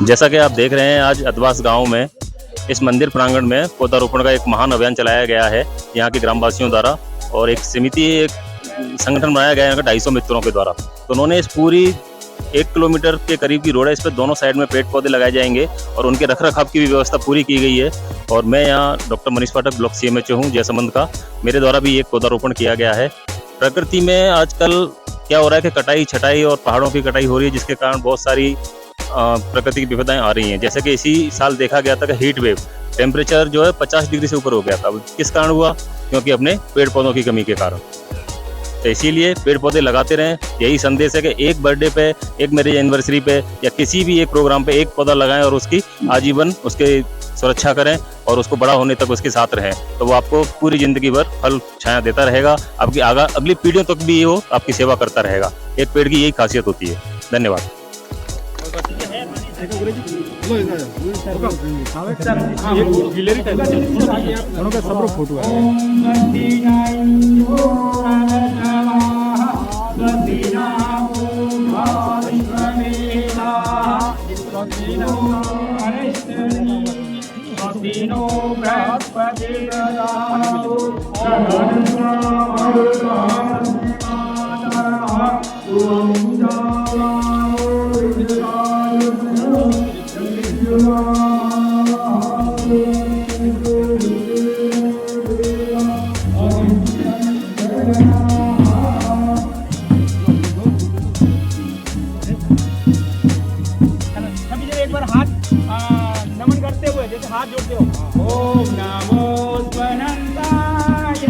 जैसा कि आप देख रहे हैं, आज अदवास गांव में इस मंदिर प्रांगण में पौधारोपण का एक महान अभियान चलाया गया है यहाँ के ग्रामवासियों द्वारा, और एक समिति, एक संगठन बनाया गया है यहाँ के 250 मित्रों के द्वारा। तो उन्होंने इस पूरी 1 किलोमीटर के करीब की रोड है, इस पर दोनों साइड में पेड़ पौधे लगाए जाएंगे और उनके रखरखाव की भी व्यवस्था पूरी की गई है। और मैं यहाँ डॉक्टर मनीष पाठक, ब्लॉक CMHO हूँ जयसंबंध का। मेरे द्वारा भी एक पौधारोपण किया गया है। प्रकृति में आजकल क्या हो रहा है कि कटाई छटाई और पहाड़ों की कटाई हो रही है, जिसके कारण बहुत सारी प्रकृति की विपदाएं आ रही हैं। जैसे कि इसी साल देखा गया था कि हीट वेव, टेम्परेचर जो है 50 डिग्री से ऊपर हो गया था। किस कारण हुआ? क्योंकि अपने पेड़ पौधों की कमी के कारण। तो इसीलिए पेड़ पौधे लगाते रहें। यही संदेश है कि एक बर्थडे पे, एक मैरिज एनिवर्सरी पे या किसी भी एक प्रोग्राम पे एक पौधा लगाएं और उसकी आजीवन उसके सुरक्षा करें और उसको बड़ा होने तक उसके साथ रहें। तो वो आपको पूरी जिंदगी भर फल छाया देता रहेगा, आपकी अगली पीढ़ियों तक भी वो आपकी सेवा करता रहेगा। एक पेड़ की यही खासियत होती है। धन्यवाद। एक बार हाथ नमन करते हुए जैसे हाथ जोड़ते हो। ओम नमो स्वनंताय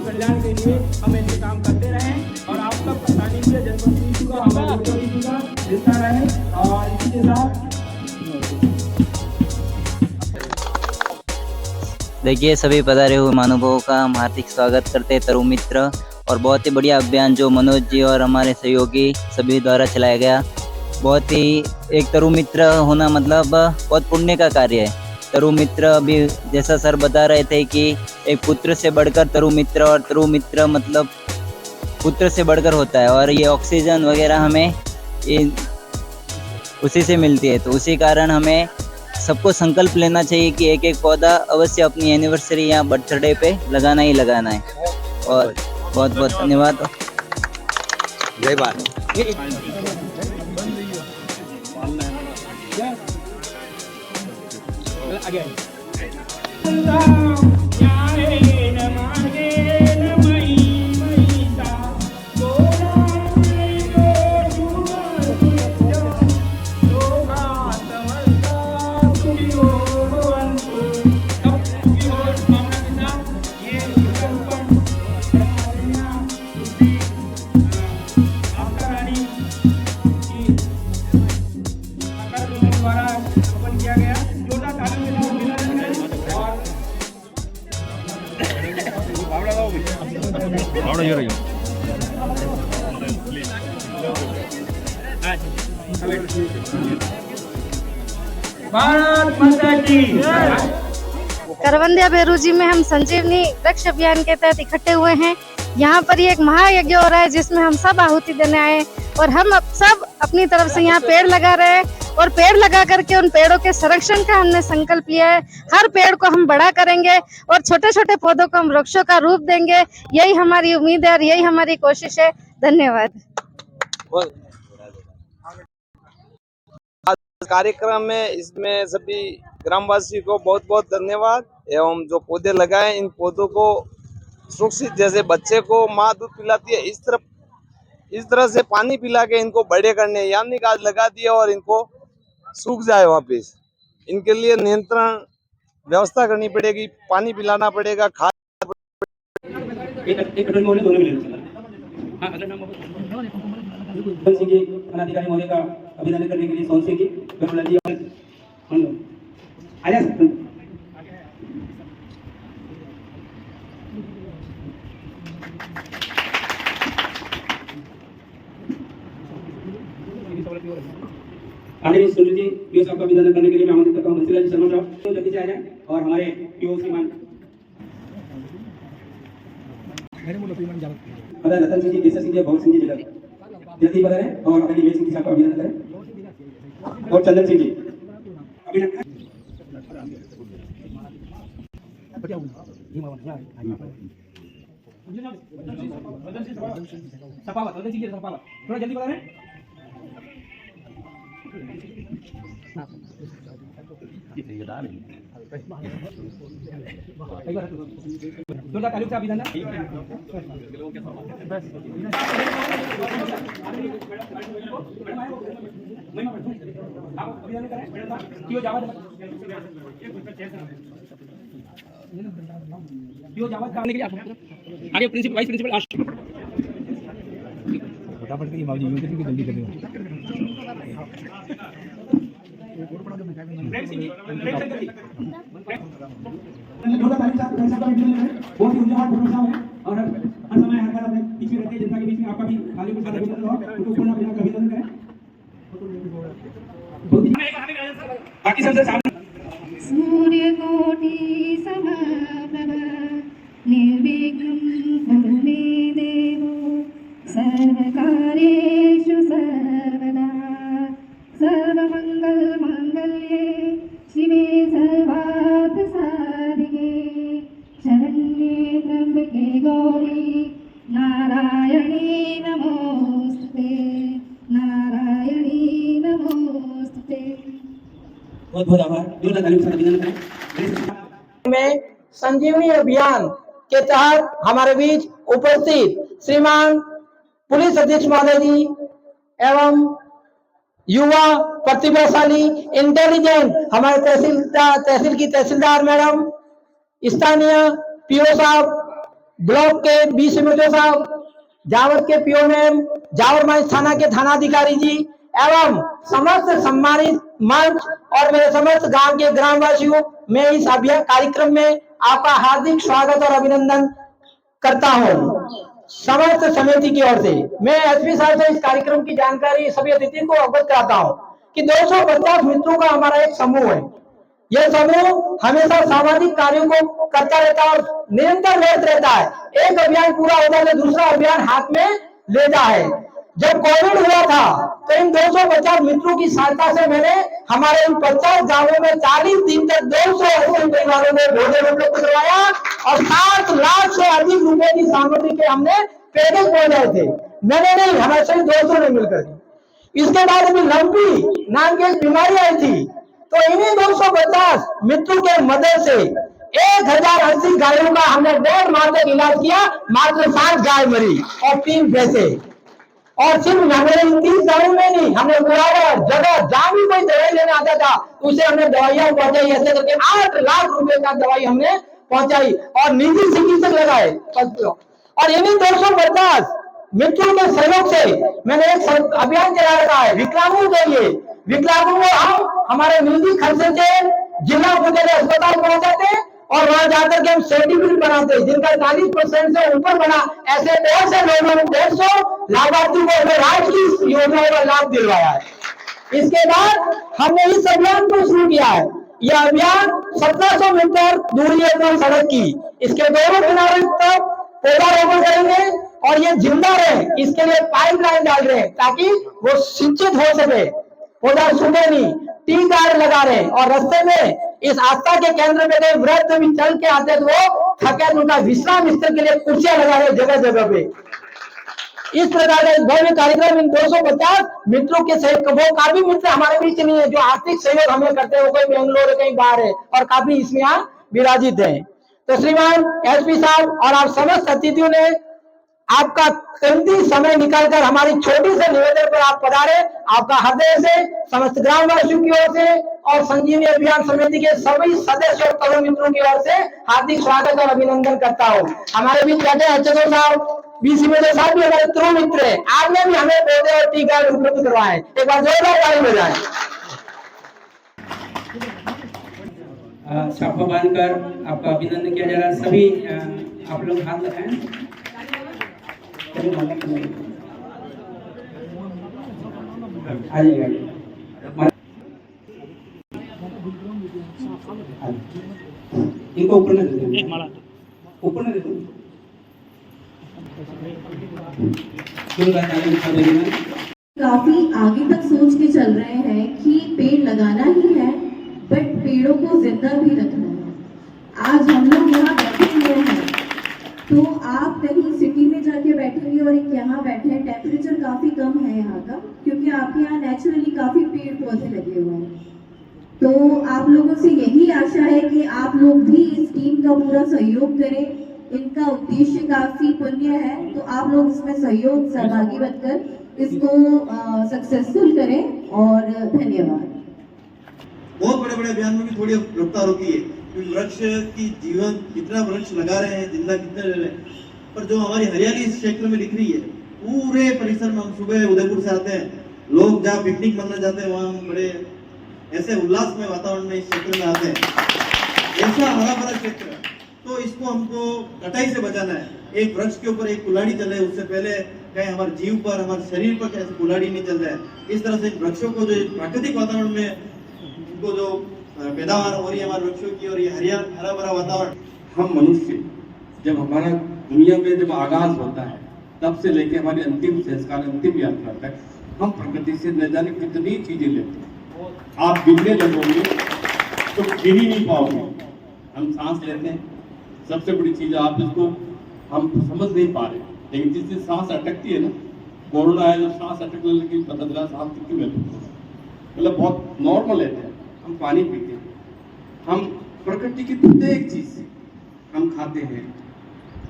कल्याण के लिए हम ऐसे काम करते रहें और आप सबका सानिध्य जनप्रतिनिधि का, हमारे मुख्यमंत्री का मिलता रहे। और इसके साथ देखिए, सभी पधारे हुए महानुभावों का हम हार्दिक स्वागत करते हैं तरु मित्र, और बहुत ही बढ़िया अभियान जो मनोज जी और हमारे सहयोगी सभी द्वारा चलाया गया। बहुत ही एक तरु मित्र होना मतलब बहुत पुण्य का कार्य है। तरु मित्र अभी जैसा सर बता रहे थे कि एक पुत्र से बढ़कर तरु मित्र, और तरु मित्र मतलब पुत्र से बढ़कर होता है, और ये ऑक्सीजन वगैरह हमें उसी से मिलती है। तो उसी कारण हमें सबको संकल्प लेना चाहिए कि एक एक पौधा अवश्य अपनी एनिवर्सरी या बर्थडे पे लगाना ही लगाना है। और बहुत बहुत धन्यवाद। जय भारत। भारत माता की। करवंदिया बेरूजी में हम संजीवनी वृक्ष अभियान के तहत इकट्ठे हुए हैं। यहाँ पर एक महायज्ञ हो रहा है जिसमें हम सब आहुति देने आए, और हम सब अपनी तरफ से यहाँ पेड़ लगा रहे हैं, और पेड़ लगा करके उन पेड़ों के संरक्षण का हमने संकल्प लिया है। हर पेड़ को हम बड़ा करेंगे और छोटे छोटे पौधों को हम वृक्षों का रूप देंगे। यही हमारी उम्मीद है और यही हमारी कोशिश है। धन्यवाद। कार्यक्रम में इसमें सभी ग्रामवासी को बहुत बहुत धन्यवाद। एवं जो पौधे लगाए, इन पौधों को सुरक्षित, जैसे बच्चे को माँ दूध पिलाती है इस तरह से पानी पिला के इनको बड़े करने, यानी आज लगा दिया और इनको सूख जाए वापिस। इनके लिए नियंत्रण व्यवस्था करनी पड़ेगी, पानी पिलाना पड़ेगा, खाद। सिंह जी अनाधिकारी महोदय का अभिनंदन करने के लिए सोहन सिंह जी गरुड़लाल जी आजा सकते आगे सुनील जी पीओ साहब का अभिनंदन करने के लिए मैं आमंत्रित करता हूँ बंसीलाल जी शर्मा साहब तो जल्दी से आ जाए और हमारे पीओ श्रीमान अदा रतन सिंह जी केसर सिंह जी भगत सिंह जी जगह जल्दी पधारें और अपने विवेक सिंह जी साहब का अभिनंदन करें और चंदन सिंह जी अभिनंदन सपावत थोड़ा जल्दी पधारें जोरदार तालियों से अभिनंदन आगे प्रिंसिपल वाइस प्रिंसिपल फटाफट करिए मावजी यूं करके जल्दी कर दो बहुत ही उज्जवल प्रोफेसर है और हर समय हर बार अपने बीच में रहते हैं जनता के बीच में आपका भी खाली में साथ अभिनंदन और उनको पूर्ण अभिनंदन करें बाकी सबसे सामने सूर्यकोटि समप्रभ निर्विघ्नं कुरु मे देवो सर्वकार्येषु सर्वदा सर्वमङ्गलमाङ्गल्ये शिवे सर्वार्थसाधिके शरण्ये त्र्यम्बके गौरी नारायणी नमोस्तुते नारायणी नमोस्तुते बहुत बहुत आभार जोरदार तालियों से अभिनंदन करें में संजीवनी अभियान के तहत हमारे बीच उपस्थित श्रीमान पुलिस अधीक्षक महोदय जी एवं युवा प्रतिभाशाली इंटेलिजेंट हमारे तहसील की तहसीलदार मैडम स्थानीय पीओ साहब ब्लॉक के बी सीमितो साहब जावर के पीओ मैम जावर माइस थाना के थानाधिकारी जी एवं समस्त सम्मानित मंच और मेरे समस्त गांव के ग्रामवासियों मैं इस अभियान कार्यक्रम में आपका हार्दिक स्वागत और अभिनंदन करता हूं। समस्त समिति की ओर से मैं एसपी साहब से इस कार्यक्रम की जानकारी सभी अतिथि को अवगत कराता हूं कि 250 मित्रों का हमारा एक समूह है। यह समूह हमेशा सामाजिक कार्यों को करता रहता है और निरंतर व्यस्त रहता है। एक अभियान पूरा होता है तो दूसरा अभियान हाथ में लेता है। जब कोविड हुआ था तो इन 250 मित्रों की सहायता से मैंने हमारे इन 50 गांवों में 40 दिन तक 280 परिवारों में भोजन उपलब्ध करवाया और 7 लाख से अधिक रुपए की सामग्री के हमने पैकेज पहुंचाए थे। मैंने नहीं, हमारे सभी दोस्तों ने मिलकर। इसके बाद अभी लंपी नाम की एक बीमारी आई थी तो इन्हीं 250 मित्रों के मदद से 1080 गायों का हमने 1.5 माह तक इलाज किया। मात्र 7 गाय मरी और 3 भैंसे। और सिर्फ हमारे 30 गाँव में नहीं, हमने जगह जहाँ भी कोई दवाई लेने आता था उसे हमने दवाइयां पहुंचाई। ऐसे करके 8 लाख रुपए का दवाई हमने पहुंचाई और निजी चिकित्सक लगाए। और इन्हीं 250 मित्रों के सहयोग से मैंने एक अभियान चला रखा है विकलांगों के लिए। विकलांगों को हम हमारे निजी खर्चे से जिला अस्पताल पहुंचाते और वहां जाकर के हम सर्टिफिकेट बनाते जिनका 40% से ऊपर बना। ऐसे बहुत से लोगों ने 150 लाभार्थियों को राष्ट्रीय योजनाओं का लाभ दिलवाया है। इसके बाद हमने इस अभियान को शुरू किया है। यह अभियान 1700 मीटर दूरी है सड़क की, इसके दोनों किनारे तक पौधारोपण करेंगे और ये जिंदा रहे इसके लिए पाइपलाइन डाल रहे हैं ताकि वो सिंचित हो सके, पौधा सूखे नहीं। टी गार्ड लगा रहे और रास्ते में इस आस्था के केंद्र में गए वृद्ध भी चल के आते तो वो थके उनका विश्राम स्थल के लिए कुर्सियां लगा रहे जगह जगह पे। इस प्रकार का भव्य कार्यक्रम इन 250 मित्रों के सहयोग। वो काफी मित्र हमारे बीच नहीं है जो आर्थिक सहयोग हमें करते हैं, वो कोई बेंगलोर कहीं बाहर है और काफी इसमें यहाँ विराजित है। तो श्रीमान एसपी साहब और आप समस्त अतिथियों ने आपका कीमती समय निकालकर हमारी छोटी से निवेदन पर आप पधारे। आपका हृदय से समस्त ग्रामवासियों की ओर से और संजीवनी अभियान समिति के सभी सदस्य और मित्रों की ओर से हार्दिक स्वागत और अभिनंदन करता हूँ। हमारे बीच बैठे एचओ साहब, बीसी मेरे साथ भी हमारे ध्रुव मित्र है, आपने भी हमें पौधे और टी गार्ड उपलब्ध करवाए। एक बार जोरदार ताली बजाएं। साफा बांधकर आपका अभिनंदन किया जा रहा है। सभी आप लोग हाथ लगाएं। आइए इनको ऊपर न दे दो, ऊपर न दे दो। काफी आगे तक सोच के चल रहे हैं कि पेड़ लगाना ही है, बट पेड़ों को जिंदा भी रखना है। आज हम लोग यहाँ बैठे हुए हैं, तो आप कहीं सिटी में जाके बैठेंगे और एक यहाँ बैठे हैं, टेम्परेचर काफी कम है यहाँ का, क्योंकि आपके यहाँ नेचुरली काफी पेड़ पौधे लगे हुए हैं। तो आप लोगों से यही आशा है कि आप लोग भी इस टीम का पूरा सहयोग करें। इनका उद्देश्य काफी पुण्य है, तो आप लोग इसमें सहयोग सहभागी बनकर इसको सक्सेसफुल करें। और धन्यवाद। बहुत बड़े बड़े अभियान में भी थोड़ी रफ्तार होती है, क्योंकि वृक्ष की जीवन कितना वृक्ष लगा रहे हैं, जिंदा कितने रह रहे हैं, पर जो हमारी हरियाली इस क्षेत्र में दिख रही है, पूरे परिसर में हम सुबह उदयपुर से आते हैं, लोग जहाँ पिकनिक मनाना जाते हैं वहाँ हम बड़े ऐसे उल्लासमय वातावरण में इस क्षेत्र में आते हैं। ऐसा हरा भरा क्षेत्र, तो इसको हमको कटाई से बचाना है। एक वृक्ष के ऊपर एक कुल्हाड़ी चले, उससे पहले कहीं हमारे जीव पर, हमारे शरीर पर कैसे कुल्हाड़ी नहीं चल रहा है। इस तरह से वृक्षों को जो प्राकृतिक वातावरण में इनको जो पैदावार हो रही है हमारे वृक्षों की, और ये हरा भरा वातावरण, हम मनुष्य जब हमारा दुनिया में जब आगाज होता है, तब से लेके हमारी अंतिम संस्कार, अंतिम यात्रा तक हम प्रकृति से न जाने कितनी चीजें लेते हैं। आप गिनने लगोगे तो गिन ही नहीं पाओगे। हम सांस लेते हैं, सबसे बड़ी चीज आप इसको हम समझ नहीं पा रहे, लेकिन जिस दिन सांस अटकती है ना, कोरोना है, जब सांस अटकने लगी पता चला सांस कितनी महत्वपूर्ण है, मतलब बहुत नॉर्मल लेते हैं। हम पानी पीते हैं, हम प्रकृति की प्रत्येक चीज से हम खाते हैं,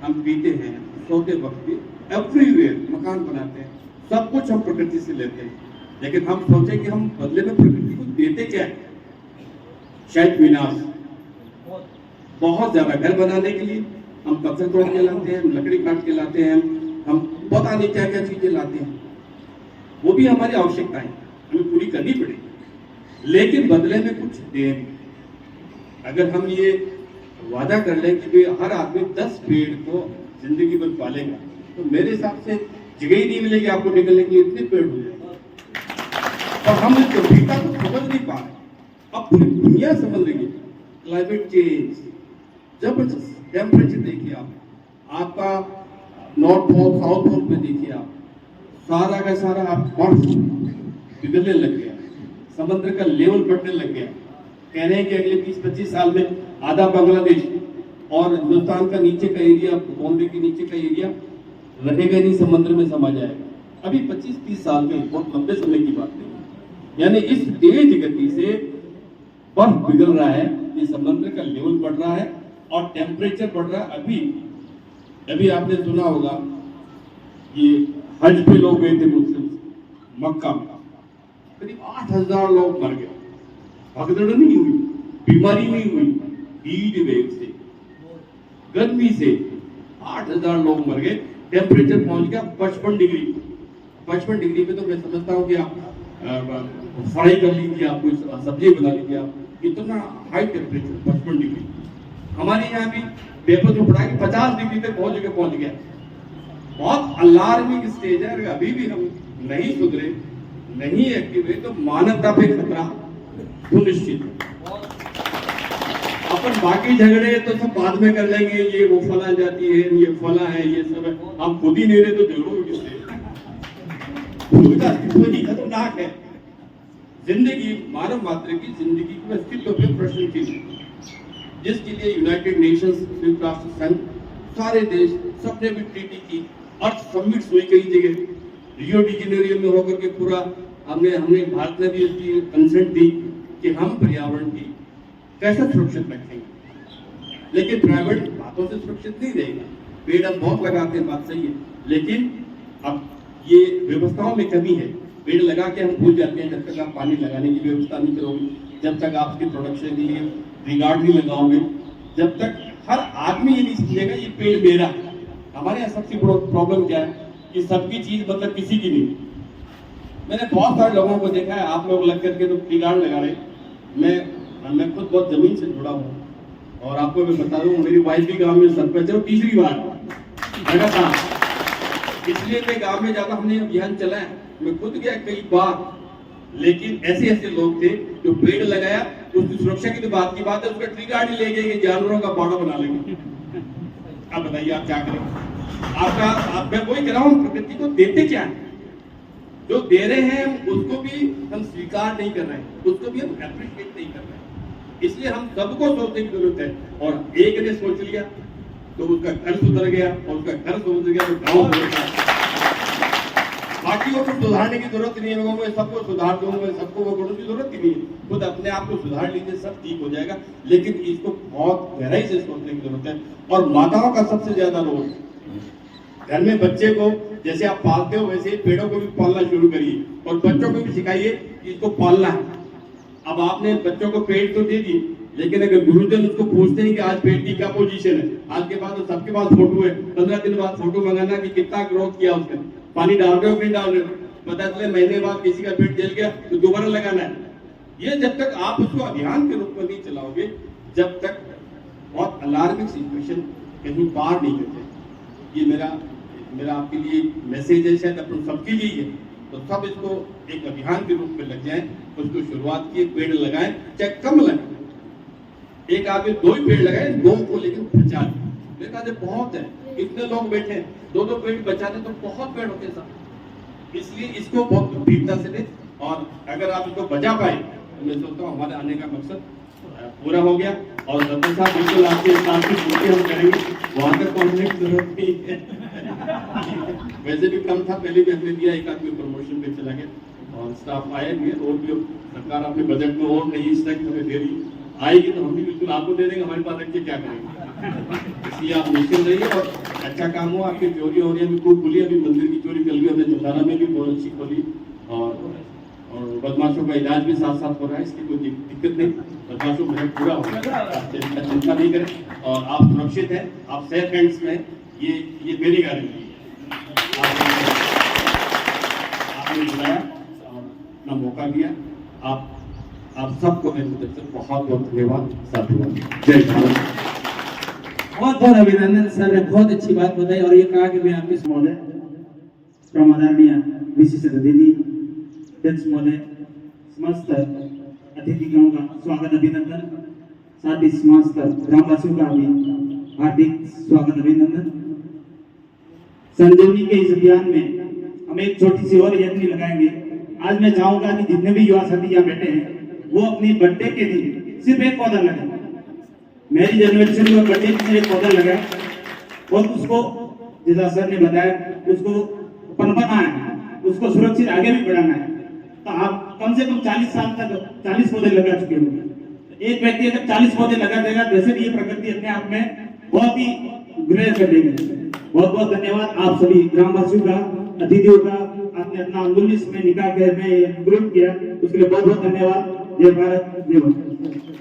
हम पीते हैं, सोते वक्त भी, एवरीवेयर मकान बनाते हैं, सब कुछ हम प्रकृति से लेते हैं। लेकिन हम सोचे कि हम बदले में प्रकृति को देते क्या है? शायद विनाश। बहुत ज्यादा घर बनाने के लिए हम पत्थर तोड़ के लाते हैं, हम लकड़ी काट के लाते हैं, हम पता नहीं क्या क्या चीजें लाते हैं। वो भी हमारी आवश्यकताएं हमें पूरी करनी पड़ेगी, लेकिन बदले में कुछ दें। अगर हम ये वादा कर लें कि हर आदमी 10 पेड़ को जिंदगी भर पालेगा, तो मेरे हिसाब से जगह ही नहीं मिलेगी आपको निकलने की, इतने पेड़ हो जाएंगे। और हम इस गंभीरता को समझ नहीं पा रहे, अब पूरी दुनिया समझ रही है। क्लाइमेट चेंज, जबरदस्त टेम्परेचर देखिए आप, आपका नॉर्थ पोल साउथ पोल पे देखिए आप, सारा का सारा आप बर्फ पिघलने लग गया, समुद्र का लेवल बढ़ने लग गया। कह रहे हैं कि अगले 20-25 साल में आधा बांग्लादेश और हिंदुस्तान का नीचे का एरिया, बॉम्बे के नीचे का एरिया रहेगा नहीं, समुद्र में समा जाएगा। अभी 25-30 साल में, बहुत लंबे समय की बात नहीं। यानी इस तेज गति से बर्फ पिघल रहा है, ये समुद्र का लेवल बढ़ रहा है और टेम्परेचर बढ़ रहा है। अभी आपने सुना होगा ये हज पे लोग गए थे मुस्लिम मक्का में, करीब 8,000 लोग मर गए। भगदड़ नहीं हुई, बीमारी नहीं हुई, हीट वेव से, गर्मी से 8,000 लोग मर गए। टेम्परेचर पहुंच गया 55 डिग्री। 55 डिग्री पे तो मैं समझता हूँ कि आप फ्राई कर लीजिए, आप कोई सब्जी बना लीजिए, आप इतना हाई टेम्परेचर 55 डिग्री। हमारे यहाँ भी पेपर में पढ़ा कि 50 डिग्री तक पहुंच गया। बहुत अलार्मिंग स्टेज है। अभी भी हम नहीं सुधरे, नहीं एक्टिव हुए, तो मानवता पे खतरा सुनिश्चित है। अपन बाकी झगड़े तो सब बाद में कर लेंगे, ये वो फला जाती है, ये फला है, ये सब है, हम खुद ही नहीं रहे तो झगड़ोगे किससे? खुद का अस्तित्व ही खतरनाक है। जिंदगी, मानव मात्र की जिंदगी के अस्तित्व पे प्रश्न चिन्ह, जिसके लिए यूनाइटेड नेशंस, संयुक्त राष्ट्र संघ, सारे देश सबने भी ट्रीटी की, अर्थ समिट हुई कई जगह, रियो डी जेनेरियो में होकर के पूरा हमने भारत ने भी इसकी कंसेंट दी कि हम पर्यावरण की कैसे सुरक्षित रखेंगे। लेकिन प्राइवेट बातों से सुरक्षित नहीं रहेगा। पेड़ हम बहुत लगाते हैं, बात सही है, लेकिन अब ये व्यवस्थाओं में कमी है। पेड़ लगा के हम भूल जाते हैं, जब तक आप पानी लगाने की व्यवस्था नहीं करोगे, जब तक आप उसकी प्रोडक्शन के लिए रिगार्ड नहीं लगाओगे, जब तक हर आदमी ये नहीं समझेगा ये पेड़ मेरा, हमारे यहाँ सबसे बड़ा प्रॉब्लम क्या है कि सबकी चीज मतलब किसी की नहीं। मैंने बहुत सारे लोगों को देखा है, आप लोग लग करके तो ट्री गार्ड लगा रहे, मैं खुद बहुत जमीन से जुड़ा हूँ और आपको मैं बता दूं, मेरी वाइफ भी गांव में सरपंच है और तीसरी बार लगातार, इसलिए मैं गांव में जाकर हमने अभियान चलाया, मैं खुद गया कई बार, लेकिन ऐसे ऐसे लोग थे जो पेड़ लगाया, उसकी सुरक्षा की तो बात की बात है, उसका ट्री गार्ड ही ले गए कि जानवरों का बाड़ा बना लेंगे। अब बताइए आप क्या करें? मैं वही कह रहा हूँ, प्रकृति को देते क्या है, जो दे रहे हैं उसको भी हम स्वीकार नहीं कर रहे हैं, उसको भी हम एप्रिशिएट नहीं कर रहे हैं। इसलिए हम सबको सोचने की जरूरत है, और एक ने सोच लिया तो उसका घर सुधर गया, और उसका घर सुधर गया तो गाँव सुधर गया। बाकी को कुछ सुधारने की जरूरत नहीं है, मैं सबको सुधार दूंगा, सबको वो करने की जरूरत ही नहीं है, खुद अपने आप को सुधार लीजिए, सब ठीक हो जाएगा। लेकिन इसको बहुत गहराई से सोचने की जरूरत है। और माताओं का सबसे ज्यादा रोल, घर में बच्चे को जैसे आप पालते हो वैसे ही पेड़ों को भी पालना शुरू करिए, और बच्चों को भी सिखाइए कि इसको पालना है। अब आपने बच्चों को पेड़ तो दे दी, लेकिन अगर गुरुजन उसको पूछते हैं कि आज पेड़ की क्या पोजीशन है, आज के बाद तो सबके पास फोटो है, 15 दिन बाद फोटो मंगाना कि कितना ग्रोथ किया उसने, पानी डाल रहे हो नहीं डाल रहे हो, पता चले महीने बाद किसी का पेड़ जल गया तो दोबारा लगाना है। ये जब तक आप उसको अभियान के रूप में नहीं चलाओगे, जब तक बहुत अलार्मिंग सिचुएशन कहीं पार नहीं करते। ये मेरा आपके लिए मैसेज है, शायद अपन सबके लिए है, तो सब इसको एक अभियान के रूप में लग जाए, उसको शुरुआत किए, पेड़ लगाएं, चाहे कम लगाएं, एक आदमी 2 ही पेड़ लगाए, 2 को लेकर बचा देखा जाए बहुत है, इतने लोग बैठे हैं, 2-2 पेड़ बचाने तो बहुत पेड़ होते साहब। इसलिए इसको बहुत गंभीरता से ले, और अगर आप इसको बचा पाए तो मैं सोचता हूँ हमारे आने का मकसद पूरा हो गया। और सरपंच साहब बिल्कुल आपके साथ की पूर्ति हम करेंगे, वहां तक पहुंचने की जरूरत नहीं है। वैसे भी कम था, पहले भी हमने दिया, एक आदमी प्रमोशन पे चला गया, और स्टाफ आया भी है, और भी सरकार अपने बजट में और नई स्ट्रेंथ हमें दे रही आएगी तो हम भी बिल्कुल आपको दे देंगे, हमारे पास रख के क्या करेंगे। इसलिए आप निश्चिंत रहिए, और अच्छा काम हो, आपकी चोरी हो रही है, अभी खूब खुली, अभी मंदिर की चोरी कल भी हमने जमदारा में भी बहुत अच्छी खोली, और बदमाशों का इलाज भी साथ साथ हो रहा है, इसकी कोई दिक्कत नहीं, बदमाशों का पूरा हो रहा है, चिंता नहीं करें, और आप सुरक्षित हैं, आप सेफ हैंड्स में, ये मेरी गारंटी है। आपने बुलाया और अपना मौका दिया, आप सबको मेरी तरफ से बहुत बहुत धन्यवाद, साधुवाद, जय भारत। बहुत बहुत अभिनंदन सर ने बहुत अच्छी बात बताई, और ये कहा कि मैं आपके महोदय प्रमादारणीय विशिष्ट अतिथि अध्यक्ष महोदय, समस्त अतिथियों का स्वागत अभिनंदन, साथ ही समस्त ग्रामवासियों का भी हार्दिक स्वागत अभिनंदन। संजीवनी के इस अभियान में हम एक छोटी सी और यज्ञ लगाएंगे। आज मैं चाहूंगा कि जितने भी युवा साथी यहाँ बैठे हैं वो अपनी बर्थडे के दिन सिर्फ एक पौधा लगाए, मेरी एनिवर्सरी और बर्थडे के दिन एक पौधा लगाए, और उसको जैसा सर ने बताया उसको पनपना है, उसको सुरक्षित आगे भी बढ़ाना है। तो आप कम से कम 40 साल तक 40 पौधे लगा चुके होंगे। एक व्यक्ति अगर 40 पौधे लगा देगा, वैसे भी ये प्रकृति अपने आप में बहुत ही ग्रह कर देगी। बहुत बहुत धन्यवाद आप सभी ग्रामवासियों का, अतिथियों का, आपने अपना अमूल्य समय निकाल कर में ग्रुप किया, उसके लिए बहुत बहुत धन्यवाद। जय भारत, जय भारत।